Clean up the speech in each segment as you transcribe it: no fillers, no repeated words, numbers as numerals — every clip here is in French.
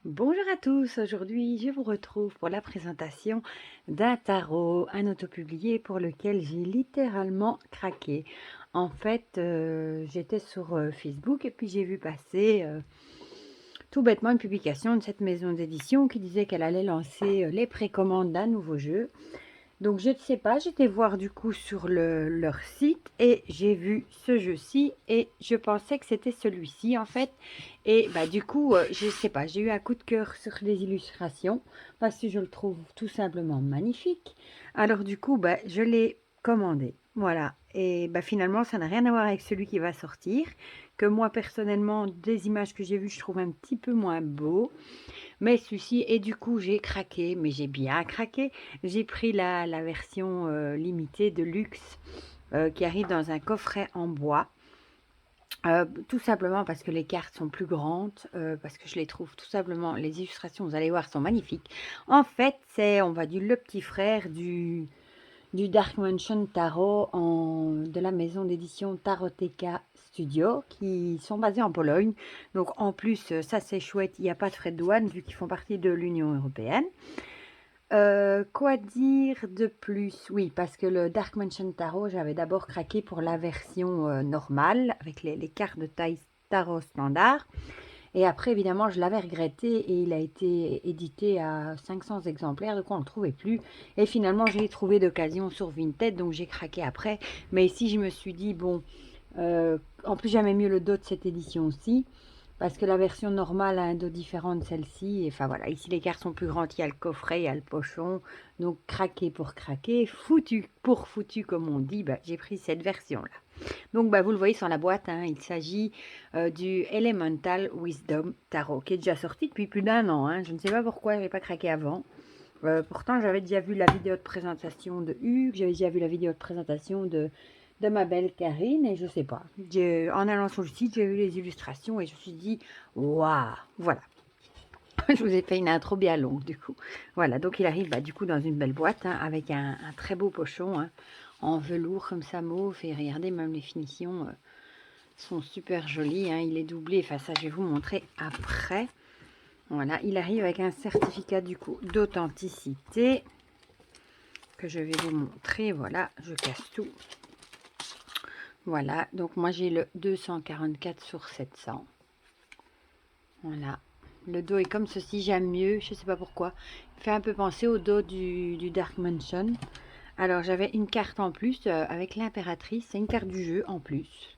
Bonjour à tous, aujourd'hui je vous retrouve pour la présentation d'un tarot, un autopublié pour lequel j'ai littéralement craqué. En fait, j'étais sur Facebook et puis j'ai vu passer tout bêtement une publication de cette maison d'édition qui disait qu'elle allait lancer les précommandes d'un nouveau jeu. Donc je ne sais pas, j'étais voir du coup sur leur site et j'ai vu ce jeu-ci et je pensais que c'était celui-ci en fait. Et bah du coup, je ne sais pas, j'ai eu un coup de cœur sur les illustrations parce que je le trouve tout simplement magnifique. Alors du coup, bah, je l'ai commandé. Voilà. Et bah, finalement, ça n'a rien à voir avec celui qui va sortir. Que moi personnellement, des images que j'ai vues, je trouve un petit peu moins beau. Mais celui-ci, et du coup, j'ai craqué, mais j'ai bien craqué. J'ai pris la version limitée de luxe qui arrive dans un coffret en bois. Tout simplement parce que les cartes sont plus grandes, parce que je les trouve tout simplement, les illustrations, vous allez voir, sont magnifiques. En fait, c'est, on va dire, le petit frère du Dark Mansion Tarot de la maison d'édition Taroteka Studio qui sont basés en Pologne. Donc en plus, ça c'est chouette, il n'y a pas de frais de douane vu qu'ils font partie de l'Union européenne. Quoi dire de plus? Oui, parce que le Dark Mansion Tarot, j'avais d'abord craqué pour la version normale avec les cartes de taille tarot standard. Et après, évidemment, je l'avais regretté et il a été édité à 500 exemplaires, donc on ne le trouvait plus. Et finalement, je l'ai trouvé d'occasion sur Vinted, donc j'ai craqué après. Mais ici, je me suis dit, bon, en plus, j'aimais mieux le dos de cette édition aussi, parce que la version normale a un dos différent de celle-ci. Enfin voilà, ici, les cartes sont plus grandes, il y a le coffret, il y a le pochon. Donc, craquer pour craquer, foutu pour foutu, comme on dit, bah, j'ai pris cette version-là. Donc, bah, vous le voyez sur la boîte, hein, il s'agit du Elemental Wisdom Tarot, qui est déjà sorti depuis plus d'un an. Hein. Je ne sais pas pourquoi je n'avais pas craqué avant. Pourtant, j'avais déjà vu la vidéo de présentation de Hugues, j'avais déjà vu la vidéo de présentation de ma belle Karine, et je ne sais pas. En allant sur le site, j'ai vu les illustrations et je me suis dit, waouh, voilà. Je vous ai fait une intro bien longue, du coup. Voilà, donc il arrive, bah, du coup, dans une belle boîte, hein, avec un très beau pochon, hein, en velours comme ça, mauve, et regardez, même les finitions sont super jolies, hein, il est doublé, enfin ça, je vais vous montrer après. Voilà, il arrive avec un certificat, du coup, d'authenticité, que je vais vous montrer. Voilà, je casse tout. Voilà, donc moi j'ai le 244 sur 700. Voilà, le dos est comme ceci, j'aime mieux, je sais pas pourquoi. Il fait un peu penser au dos du Dark Mansion. Alors j'avais une carte en plus avec l'impératrice, c'est une carte du jeu en plus.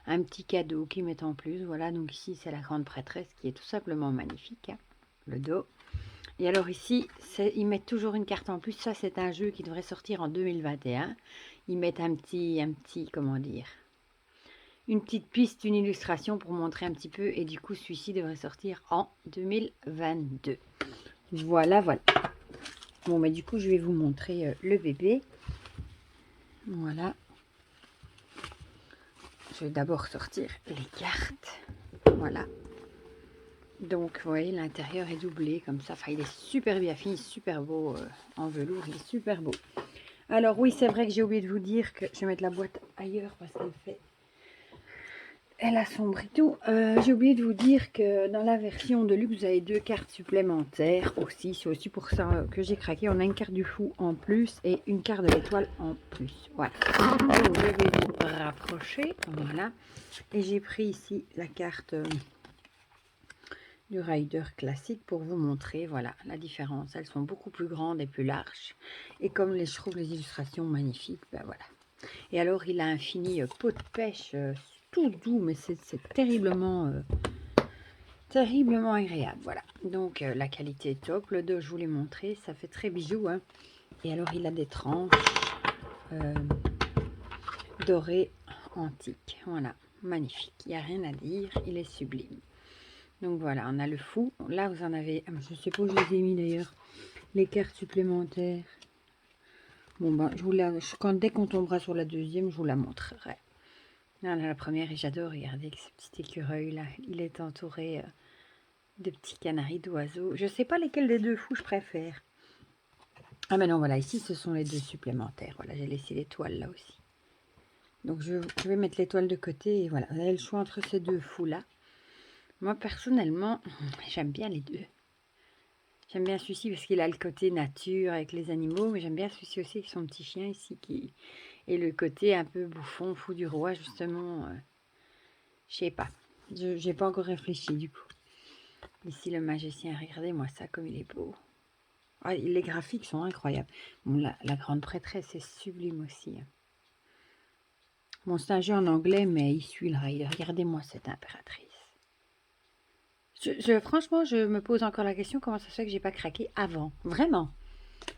Un petit cadeau qu'ils mettent en plus, voilà, donc ici c'est la grande prêtresse qui est tout simplement magnifique, hein, le dos. Et alors ici, ils mettent toujours une carte en plus, ça c'est un jeu qui devrait sortir en 2021. Ils mettent un petit, comment dire, une petite piste, une illustration pour montrer un petit peu. Et du coup, celui-ci devrait sortir en 2022. Voilà, voilà. Bon, mais du coup, je vais vous montrer le bébé. Voilà. Je vais d'abord sortir les cartes. Voilà. Donc, vous voyez, l'intérieur est doublé comme ça. Enfin, il est super bien fini, super beau en velours. Il est super beau. Alors, oui, c'est vrai que j'ai oublié de vous dire que je vais mettre la boîte ailleurs parce qu'elle fait... Elle assombrit tout. J'ai oublié de vous dire que dans la version de luxe, vous avez 2 cartes supplémentaires aussi. C'est aussi pour ça que j'ai craqué. On a une carte du fou en plus et une carte de l'étoile en plus. Voilà. Donc, je vais vous rapprocher. Voilà. Et j'ai pris ici la carte du Rider classique pour vous montrer, voilà, la différence. Elles sont beaucoup plus grandes et plus larges. Et comme je trouve les illustrations magnifiques, ben voilà. Et alors, il a un fini pot de pêche tout doux, mais c'est terriblement, terriblement agréable. Voilà. Donc, la qualité est top. Le dos, je vous l'ai montré, ça fait très bijou. Hein. Et alors, il a des tranches dorées antiques. Voilà, magnifique. Il n'y a rien à dire. Il est sublime. Donc voilà, on a le fou. Là, vous en avez, je ne sais pas où je les ai mis d'ailleurs, les cartes supplémentaires. Bon, ben, dès qu'on tombera sur la deuxième, je vous la montrerai. Là, on a la première et j'adore, regardez ce petit écureuil là. Il est entouré de petits canaris, d'oiseaux. Je ne sais pas lesquels des deux fous je préfère. Ah mais non, voilà, ici, ce sont les 2 supplémentaires. Voilà, j'ai laissé l'étoile là aussi. Donc, je vais mettre l'étoile de côté et voilà, vous avez le choix entre ces 2 fous là. Moi, personnellement, j'aime bien les deux. J'aime bien celui-ci parce qu'il a le côté nature avec les animaux, mais j'aime bien celui-ci aussi avec son petit chien ici qui est le côté un peu bouffon, fou du roi, justement. Je sais pas. Je n'ai pas encore réfléchi du coup. Ici, le magicien, regardez-moi ça comme il est beau. Ah, les graphiques sont incroyables. Bon, la grande prêtresse est sublime aussi. Bon, c'est un jeu en anglais, mais il suit le rail. Regardez-moi cette impératrice. Franchement, je me pose encore la question, comment ça se fait que j'ai pas craqué avant? Vraiment.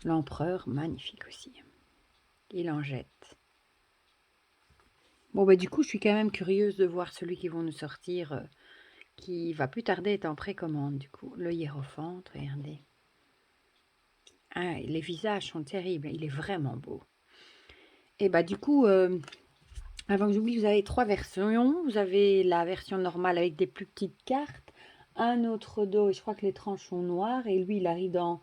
L'empereur, magnifique aussi. Il en jette. Bon, bah du coup, je suis quand même curieuse de voir celui qui vont nous sortir, qui va plus tarder être en précommande, du coup. Le hiérophant, regardez. Ah, les visages sont terribles, il est vraiment beau. Et bah du coup, avant que j'oublie, vous avez 3 versions. Vous avez la version normale avec des plus petites cartes, un autre dos, et je crois que les tranches sont noires, et lui, il arrive dans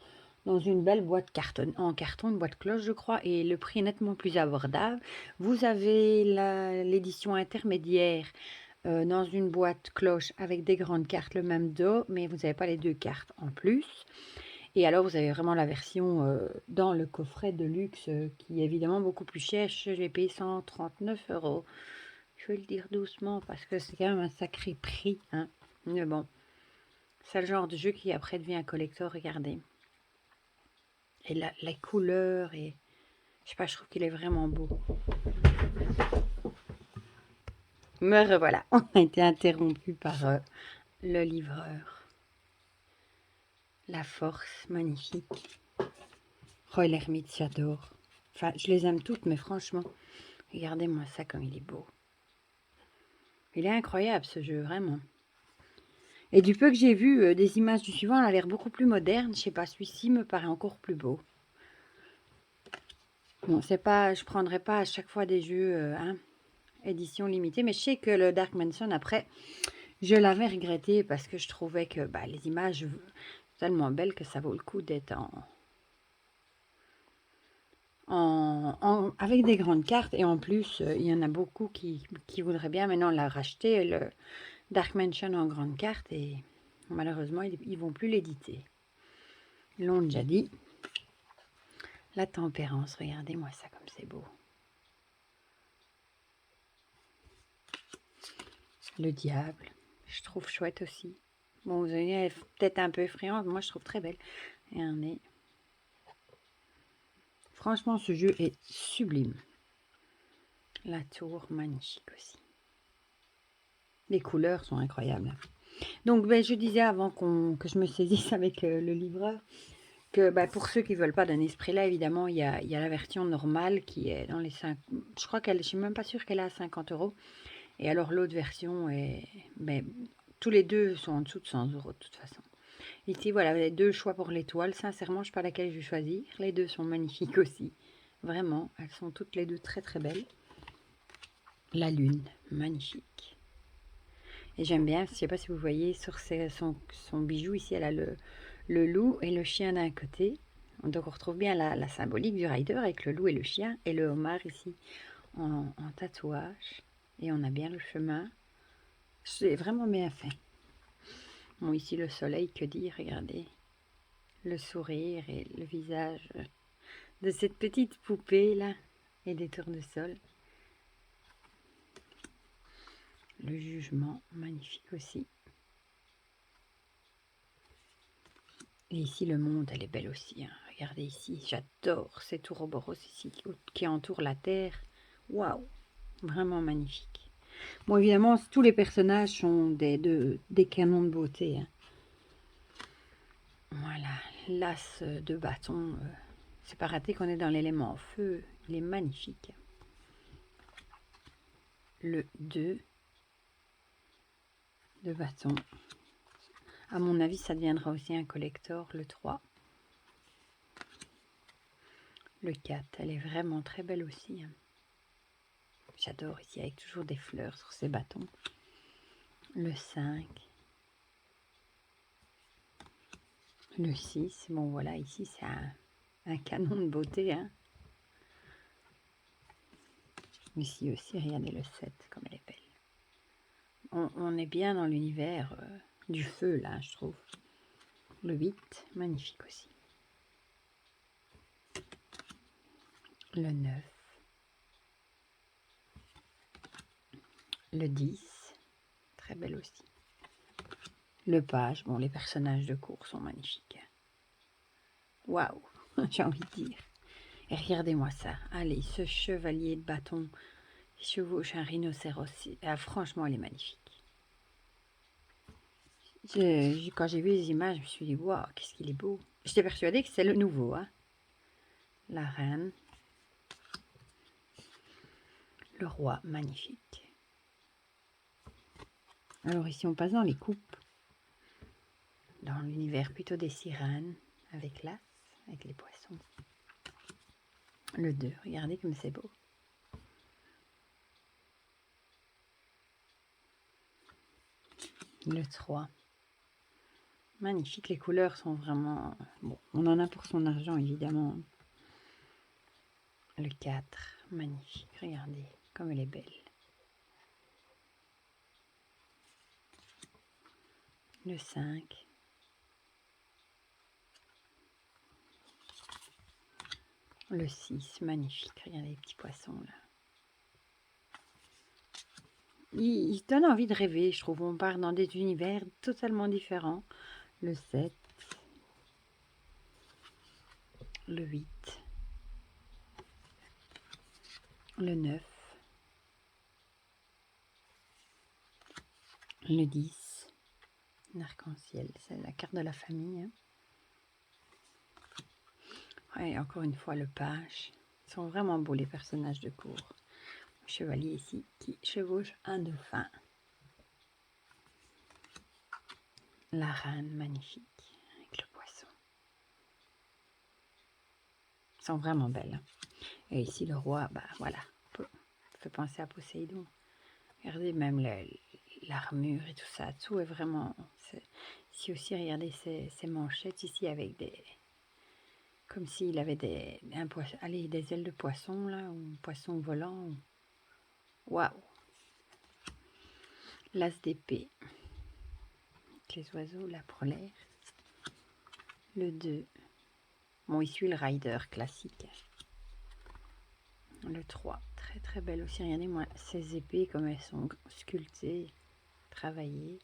une belle boîte en carton, une boîte cloche, je crois, et le prix est nettement plus abordable. Vous avez l'édition intermédiaire dans une boîte cloche avec des grandes cartes, le même dos, mais vous n'avez pas les 2 cartes en plus. Et alors, vous avez vraiment la version dans le coffret de luxe qui est évidemment beaucoup plus cher. Je l'ai payé 139 €. Je vais le dire doucement parce que c'est quand même un sacré prix. Hein. Mais bon, c'est le genre de jeu qui après devient un collector, regardez. Et la couleur, et je sais pas, je trouve qu'il est vraiment beau. Me revoilà, on a été interrompu par le livreur. La force, magnifique. Oh, l'ermite, j'adore. Enfin, je les aime toutes, mais franchement, regardez-moi ça comme il est beau. Il est incroyable ce jeu, vraiment. Et du peu que j'ai vu des images du suivant, il a l'air beaucoup plus moderne. Je sais pas, celui-ci me paraît encore plus beau. Bon, c'est pas, je prendrai pas à chaque fois des jeux édition limitée, mais je sais que le Dark Mansion, après, je l'avais regretté parce que je trouvais que les images sont tellement belles que ça vaut le coup d'être avec des grandes cartes. Et en plus, il y en a beaucoup qui voudraient bien maintenant la racheter, le Dark Mansion en grande carte, et malheureusement, ils vont plus l'éditer. Ils l'ont déjà dit. La tempérance, regardez-moi ça comme c'est beau. Le diable, je trouve chouette aussi. Bon, vous avez elle est peut-être un peu effrayante, moi je trouve très belle. Regardez. Franchement, ce jeu est sublime. La tour, magnifique aussi. Les couleurs sont incroyables. Donc, je disais avant que je me saisisse avec le livreur, que pour ceux qui ne veulent pas d'un esprit-là, évidemment, il y a la version normale qui est dans les 5... Je crois qu'elle, je ne suis même pas sûre qu'elle est à 50 €. Et alors l'autre version est... tous les deux sont en dessous de 100 € de toute façon. Ici, voilà, vous avez 2 choix pour l'étoile. Sincèrement, je ne sais pas laquelle je vais choisir. Les deux sont magnifiques aussi. Vraiment, elles sont toutes les deux très très belles. La lune, magnifique. Et j'aime bien, je ne sais pas si vous voyez, sur son bijou, ici, elle a le loup et le chien d'un côté. Donc on retrouve bien la symbolique du rider avec le loup et le chien. Et le homard ici en tatouage. Et on a bien le chemin. C'est vraiment bien fait. Bon, ici le soleil, que dire, regardez. Le sourire et le visage de cette petite poupée là et des tournesols. Le jugement, magnifique aussi. Et ici le monde, elle est belle aussi. Hein. Regardez ici, j'adore ces ouroboros ici qui entourent la terre. Waouh, vraiment magnifique. Bon, évidemment, tous les personnages sont des canons de beauté. Hein. Voilà, l'as de bâton. C'est pas raté qu'on est dans l'élément feu. Il est magnifique. Le 2 de bâton. À mon avis, ça deviendra aussi un collector, le 3. Le 4, elle est vraiment très belle aussi. Hein. J'adore ici, avec toujours des fleurs sur ces bâtons. Le 5. Le 6. Bon, voilà, ici, c'est un canon de beauté. Hein. Ici aussi, regardez le 7, comme elle est belle. on est bien dans l'univers du feu, là, je trouve. Le 8, magnifique aussi. Le 9. Le 10, très belle aussi. Le page, bon, les personnages de cours sont magnifiques. Waouh, j'ai envie de dire. Et regardez-moi ça. Allez, ce chevalier de bâton qui chevauche un rhinocéros. Franchement, elle est magnifique. Quand j'ai vu les images, je me suis dit, waouh, qu'est-ce qu'il est beau. J'étais persuadée que c'est le nouveau. Hein. La reine. Le roi, magnifique. Alors ici, on passe dans les coupes. Dans l'univers plutôt des sirènes, avec l'as, avec les poissons. Le 2, regardez comme c'est beau. Le 3. Magnifique, les couleurs sont vraiment... Bon, on en a pour son argent, évidemment. Le 4, magnifique, regardez comme elle est belle. Le 5. Le 6, magnifique, regardez les petits poissons là. Il donne envie de rêver, je trouve. On part dans des univers totalement différents. Le 7. Le 8. Le 9. Le 10. L'arc-en-ciel, c'est la carte de la famille. Hein. Et encore une fois, le page. Ils sont vraiment beaux les personnages de cour. Le chevalier ici qui chevauche un dauphin. La reine, magnifique, avec le poisson. Ils sont vraiment belles. Et ici, le roi, bah voilà, fait penser à Poséidon. Regardez même l'armure et tout ça. Tout est vraiment... Ici aussi, regardez ces manchettes ici avec des... Comme s'il avait des ailes de poisson, là, ou un poisson volant. Waouh! L'as d'épée. Les oiseaux, là, pour l'air. Le 2. Bon, il suit le rider classique. Le 3. Très, très belle aussi. Regardez-moi ces épées, comme elles sont sculptées, travaillées.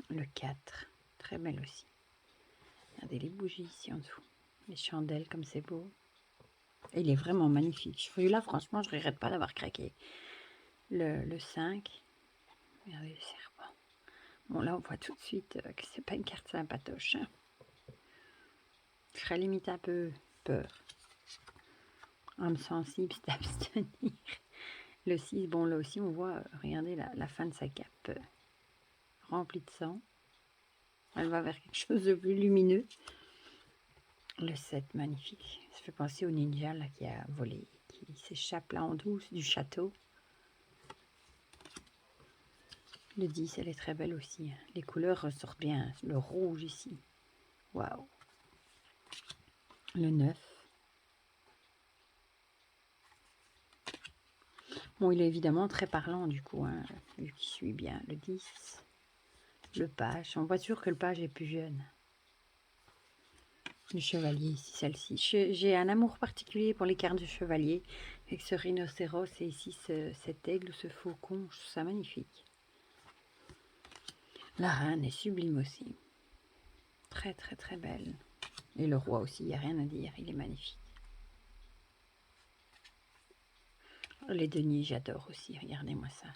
Le 4. Très belle aussi. Regardez les bougies ici en dessous. Les chandelles, comme c'est beau. Et il est vraiment magnifique. Celui-là, franchement, je ne regrette pas d'avoir craqué. Le 5. Regardez le serpent. Bon, là, on voit tout de suite que c'est pas une carte sympatoche. Hein. Je serais limite un peu peur. Âme sensible, c'est abstenir. Le 6, bon, là aussi, on voit, regardez la fin de sa cape remplie de sang. Elle va vers quelque chose de plus lumineux. Le 7, magnifique. Ça fait penser au ninja là, qui a volé, qui s'échappe là en douce du château. Le 10, elle est très belle aussi. Les couleurs ressortent bien. Le rouge ici. Waouh. Le 9. Bon, il est évidemment très parlant du coup, hein, vu qu'il suit bien. Le 10. Le page. On voit toujours que le page est plus jeune. Le chevalier ici, celle-ci. J'ai un amour particulier pour les cartes de chevalier. Avec ce rhinocéros et ici cet aigle ou ce faucon. Je trouve ça magnifique. La reine est sublime aussi. Très très très belle. Et le roi aussi, il n'y a rien à dire. Il est magnifique. Les deniers, j'adore aussi. Regardez-moi ça.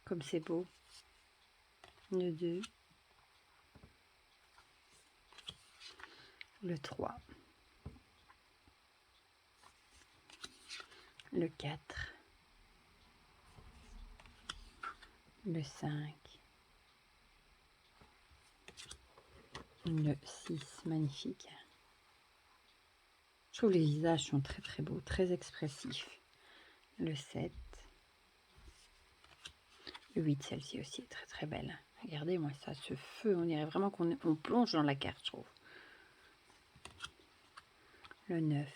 Comme c'est beau. Le 2. Le 3. Le 4. Le 5. Le 6, magnifique. Je trouve les visages sont très très beaux, très expressifs. Le 7. Le 8, celle-ci aussi est très très belle. Regardez-moi ça, ce feu, on dirait vraiment qu'on plonge dans la carte, je trouve. Le 9,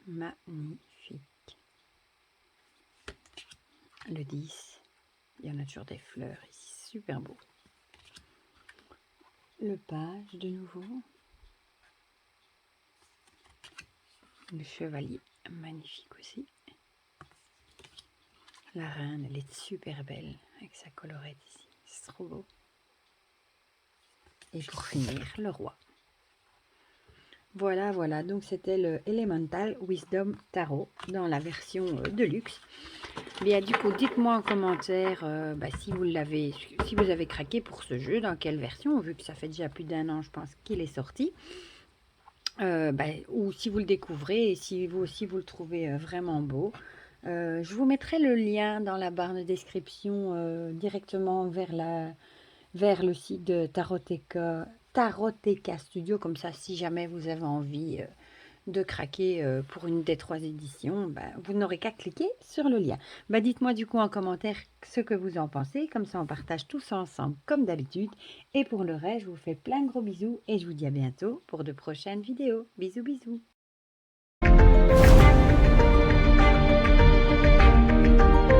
magnifique. le 10. Il y en a toujours des fleurs ici, super beau. Le page de nouveau. Le chevalier, magnifique aussi. La reine, elle est super belle avec sa colorette ici, c'est trop beau. Et pour finir, le roi. Voilà, voilà, donc c'était le Elemental Wisdom Tarot dans la version de luxe. Bien, du coup, dites-moi en commentaire si vous avez craqué pour ce jeu, dans quelle version, vu que ça fait déjà plus d'1 an, je pense, qu'il est sorti. Ou si vous le découvrez et si vous aussi vous le trouvez vraiment beau. Je vous mettrai le lien dans la barre de description directement vers le site de Taroteka Studio. Comme ça, si jamais vous avez envie de craquer pour une des 3 éditions, vous n'aurez qu'à cliquer sur le lien. Dites-moi du coup en commentaire ce que vous en pensez. Comme ça, on partage tous ensemble comme d'habitude. Et pour le reste, je vous fais plein de gros bisous et je vous dis à bientôt pour de prochaines vidéos. Bisous, bisous.